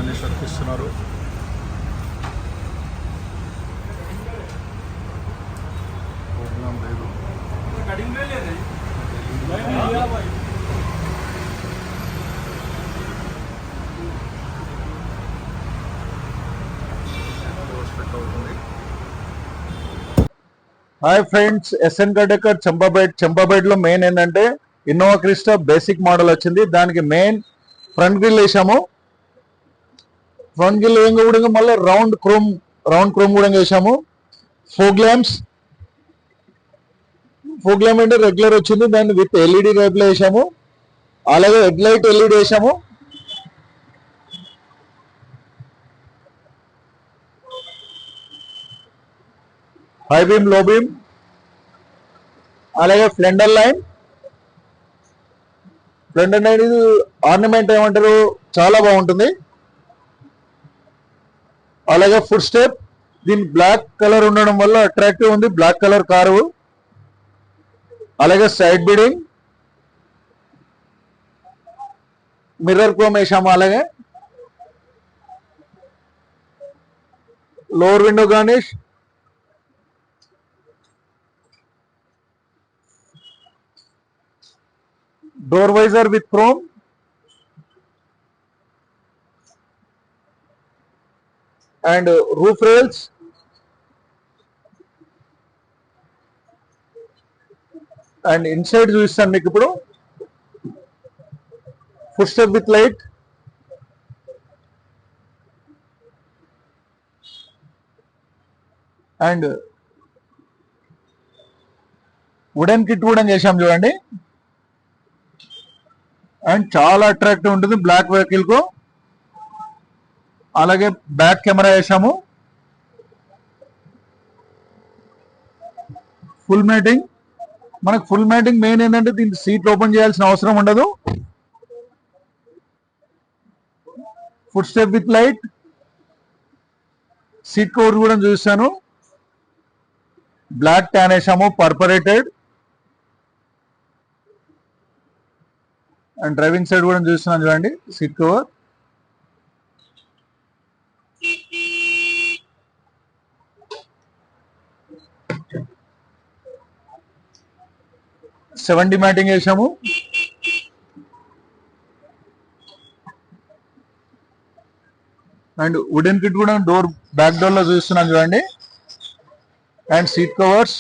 Plan చేసి అతికిస్తున్నారు. Programme లేదు. Hi friends, SN గడ్డకర్ Champapet లో మెయిన్ ఏంటంటే ఇన్నోవా క్రిస్టా బేసిక్ మోడల్ వచ్చింది. దానికి మెయిన్ ఫ్రంట్ గ్రిల్ వేసాము. ఫ్రంట్ గ్రిల్ కూడా మళ్ళీ రౌండ్ క్రోమ్ కూడా వేసాము. ఫోగ్ ల్యాంప్స్ అంటే రెగ్యులర్ వచ్చింది, దాన్ని విత్ ఎల్ఈడి టైప్ లో వేసాము. అలాగే హెడ్ లైట్ ఎల్ఈడి వేసాము. హై బీమ్, లో బీమ్, అలాగే ఫ్లెండర్ లైన్ ఇది ఆర్నమెంట్ ఏమంటారు, చాలా బాగుంటుంది. అలాగే ఫుట్ స్టెప్, దీని బ్లాక్ కలర్ ఉండడం వల్ల అట్రాక్టివ్ ఉంది, బ్లాక్ కలర్ కారు. అలాగే సైడ్ బిడింగ్, మిర్రర్ క్రోమ్ వేసాము. అలాగే lower window garnish, door visor with chrome, and roof rails, and inside చూపిస్తాను మీకు ఇప్పుడు. Foot step with light, and wooden kit కూడా చేసాం చూడండి. అండ్ చాలా అట్రాక్టివ్ ఉంటుంది బ్లాక్ వెహికల్ కు. అలాగే బ్యాక్ కెమెరా వేసాము. ఫుల్ మ్యాటింగ్, మనకు ఫుల్ మ్యాటింగ్ మెయిన్ ఏంటంటే దీనికి సీట్ ఓపెన్ చేయాల్సిన అవసరం ఉండదు. Foot step with light, seat cover కూడా చూస్తాను. బ్లాక్ ట్యాన్ వేసాము, పర్పరేటెడ్. అండ్ డ్రైవింగ్ సైడ్ కూడా చూస్తున్నాను చూడండి, సీట్ కవర్. సెవెంటీ మ్యాటింగ్ వేసాము. అండ్ వుడెన్ కిట్ కూడా బ్యాక్ డోర్ లో చూస్తున్నాను చూడండి. And seat covers,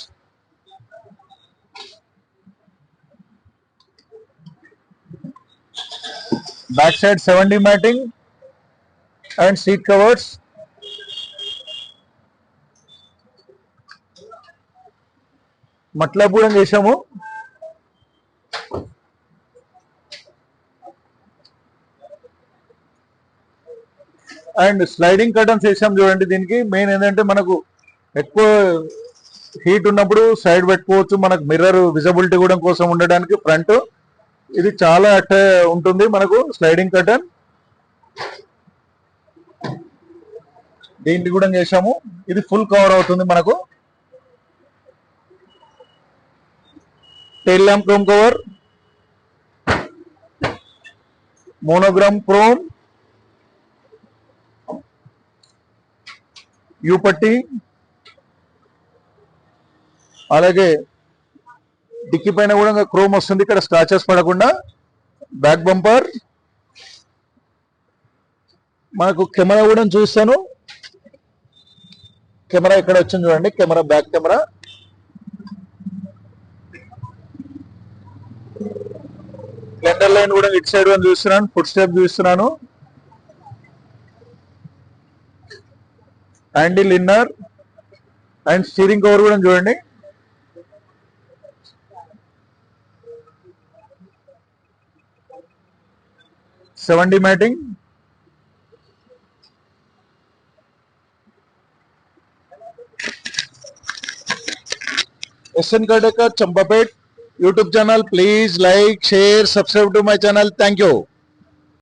back side 70 matting and seat covers. మట్లా కూడా చేసాము. అండ్ స్లైడింగ్ కర్టన్స్ వేసాం చూడండి. దీనికి మెయిన్ ఏంటంటే మనకు ఎక్కువ హీట్ ఉన్నప్పుడు సైడ్ పెట్టుకోవచ్చు. మనకు మిర్రర్ విజిబిలిటీ కూడా కోసం ఉండడానికి ఫ్రంట్ ఇది చాలా ఉంటుంది మనకు స్లైడింగ్ కర్టన్. దీన్ని కూడా చేసాము. ఇది ఫుల్ కవర్ అవుతుంది మనకు. Tail lamp chrome cover, monogram chrome, you పట్టి, అలాగే డిక్కీ పైన కూడా క్రోమ్ వస్తుంది, ఇక్కడ స్క్రాచెస్ పడకుండా. బ్యాక్ బంపర్, మనకు కెమెరా కూడా చూస్తాను. కెమెరా ఇక్కడ వచ్చింది చూడండి, కెమెరా బ్యాక్ కెమెరా. ఫ్లెండర్ లైన్ కూడా ఇటు సైడ్ చూస్తున్నాను. ఫుట్ స్టెప్ చూస్తున్నాను. Handle inner and steering cover కూడా చూడండి. Seventy matting. SN Gardekar, Champapet YouTube channel. Please like, share, subscribe to my channel. Thank you.